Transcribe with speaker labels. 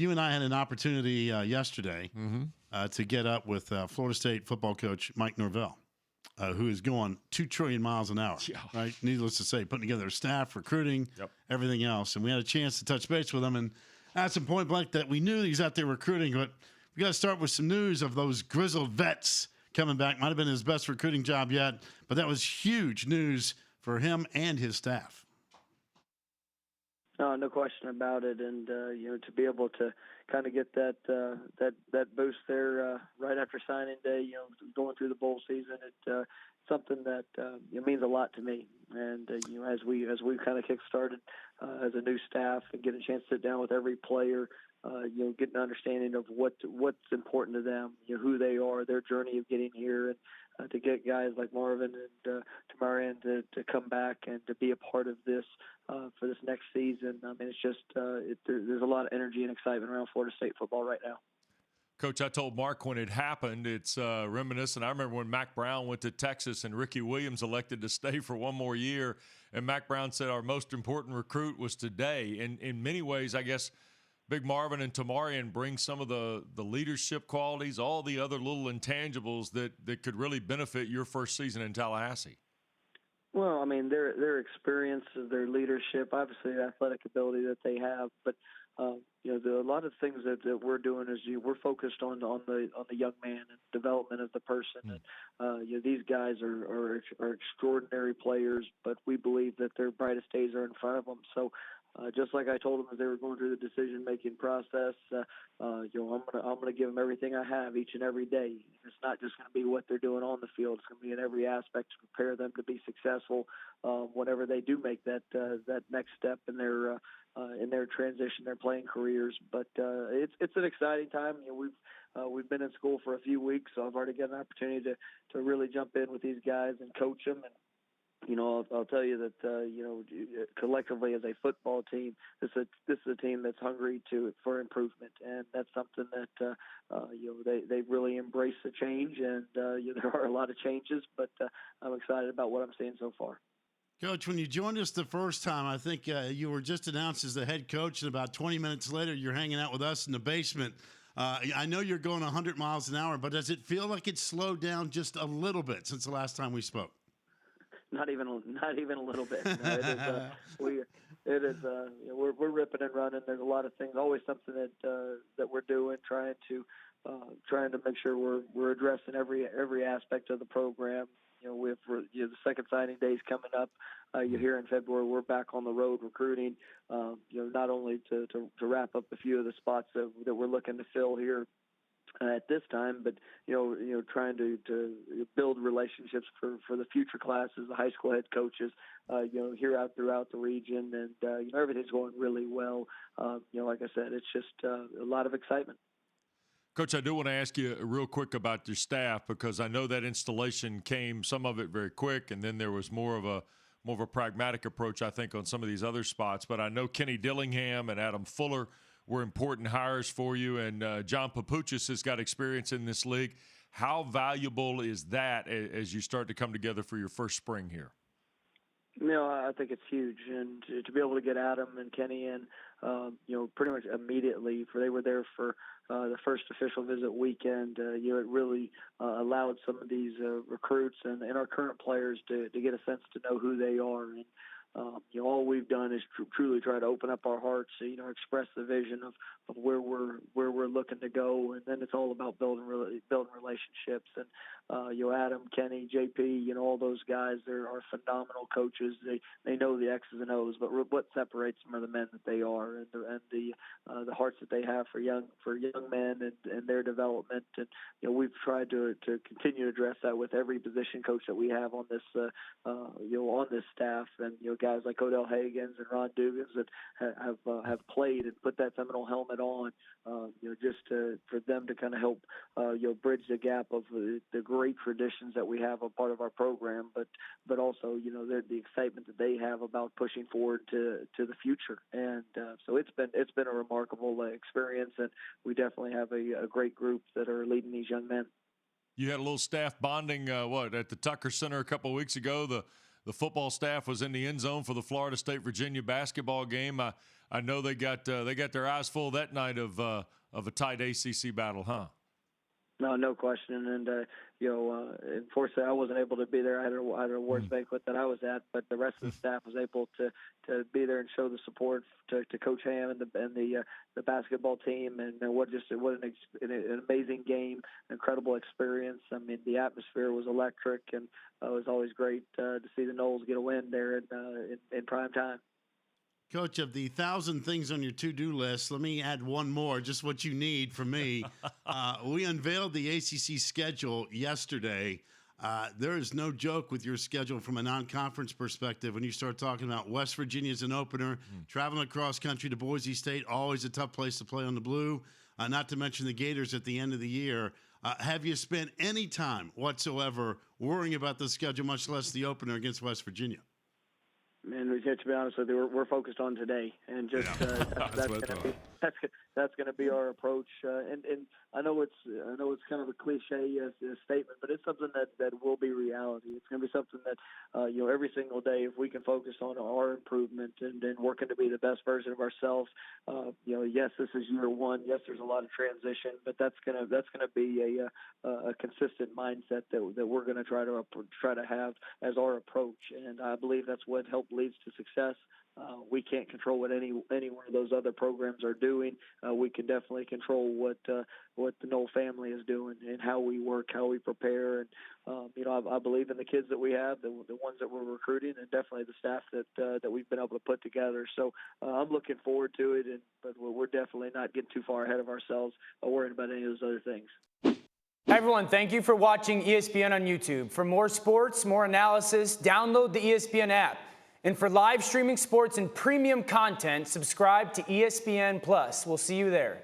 Speaker 1: You and I had an opportunity yesterday to get up with Florida State football coach Mike Norvell, who is going 2 trillion miles an hour, right? Needless to say, putting together staff, recruiting, everything else. And we had a chance to touch base with him and ask him point blank that we knew he's out there recruiting, but we got to start with some news of those grizzled vets coming back. Might have been his best recruiting job yet, but that was huge news for him and his staff.
Speaker 2: No question about it, and to be able to kind of get that boost there right after signing day, going through the bowl season, it's something that it means a lot to me. And as we kind of kick started as a new staff and get a chance to sit down with every player, get an understanding of what's important to them, who they are, their journey of getting here, and to get guys like Marvin and Tamorrion to come back and to be a part of this for this next season. I mean, it's just there's a lot of energy and excitement around Florida State football right now.
Speaker 3: Coach, I told Mark when it happened, it's reminiscent. I remember when Mac Brown went to Texas and Ricky Williams elected to stay for one more year, and Mac Brown said our most important recruit was today. And in many ways, I guess, Big Marvin and Tamorrion bring some of the leadership qualities, all the other little intangibles that could really benefit your first season in Tallahassee. Well,
Speaker 2: I mean, their experience, their leadership, obviously the athletic ability that they have, but a lot of things that we're doing is we're focused on the young man and development of the person. And these guys are extraordinary players, but we believe that their brightest days are in front of them. So. Just like I told them as they were going through the decision-making process, I'm gonna give them everything I have each and every day. It's not just going to be what they're doing on the field; it's going to be in every aspect to prepare them to be successful whenever they do make that next step in their transition, their playing careers. But it's an exciting time. We've been in school for a few weeks, so I've already got an opportunity to really jump in with these guys and coach them. And I'll tell you that collectively as a football team, this is a team that's hungry for improvement, and that's something that they really embrace the change, and there are a lot of changes, but I'm excited about what I'm seeing so far.
Speaker 1: Coach, when you joined us the first time, I think you were just announced as the head coach, and about 20 minutes later, you're hanging out with us in the basement. I know you're going 100 miles an hour, but does it feel like it's slowed down just a little bit since the last time we spoke?
Speaker 2: Not even a little bit. We're ripping and running. There's a lot of things, always something that we're doing, trying to make sure we're addressing every aspect of the program. With the second signing days coming up, here in February, we're back on the road recruiting. Not only to wrap up a few of the spots that we're looking to fill here at this time, but trying to build relationships for the future classes, the high school head coaches, here out throughout the region, and everything's going really well. Like I said, it's just a lot of excitement.
Speaker 3: Coach, I do want to ask you real quick about your staff, because I know that installation came, some of it very quick, and then there was more of a pragmatic approach, I think, on some of these other spots. But I know Kenny Dillingham and Adam Fuller were important hires for you, and John Papuchis has got experience in this league. How valuable is that as you start to come together for your first spring here?
Speaker 2: I think it's huge, and to be able to get Adam and Kenny in, pretty much immediately, for they were there for the first official visit weekend. It really allowed some of these recruits and our current players to get a sense to know who they are. And all we've done is truly try to open up our hearts, express the vision of where we're looking to go, and then it's all about building relationships. And Adam, Kenny, JP, all those guys, they are phenomenal coaches. They know the X's and O's, but what separates them are the men that they are, and the hearts that they have for young men and their development. And we've tried to continue to address that with every position coach that we have on this on this staff, and guys like Odell Hagans and Ron Dugans that have played and put that Seminole helmet on, just for them to kind of help bridge the gap of the great traditions that we have a part of our program, but also the excitement that they have about pushing forward to the future. And so it's been a remarkable experience, and we definitely have a great group that are leading these young men.
Speaker 3: You had a little staff bonding at the Tucker Center a couple of weeks ago. The football staff was in the end zone for the Florida State-Virginia basketball game. I I know they got their eyes full that night of a tight ACC battle, huh?
Speaker 2: No question. And unfortunately, I wasn't able to be there. I had an awards banquet that I was at, but the rest of the staff was able to be there and show the support to Coach Ham and the basketball team. And what an amazing game, incredible experience. I mean, the atmosphere was electric, and it was always great to see the Noles get a win there in prime time.
Speaker 1: Coach, of the 1,000 things on your to-do list, let me add one more, just what you need from me. We unveiled the ACC schedule yesterday. There is no joke with your schedule from a non-conference perspective when you start talking about West Virginia as an opener, traveling across country to Boise State, always a tough place to play on the blue, not to mention the Gators at the end of the year. Have you spent any time whatsoever worrying about the schedule, much less the opener against West Virginia?
Speaker 2: And to be honest with you, we're focused on today, and just that's going to be our approach. And I know it's kind of a cliche statement, but it's something that will be reality. It's going to be something that every single day, if we can focus on our improvement and working to be the best version of ourselves. Yes, this is year one. Yes, there's a lot of transition, but that's gonna be a consistent mindset that we're going to try to have as our approach. And I believe that's what leads to success. We can't control what any one of those other programs are doing. We can definitely control what the Knoll family is doing and how we work, how we prepare. And I believe in the kids that we have, the ones that we're recruiting, and definitely the staff that we've been able to put together. So I'm looking forward to it, but we're definitely not getting too far ahead of ourselves or worrying about any of those other things.
Speaker 4: Hi everyone, thank you for watching ESPN on YouTube. For more sports, more analysis, download the ESPN app. And for live streaming sports and premium content, subscribe to ESPN+. We'll see you there.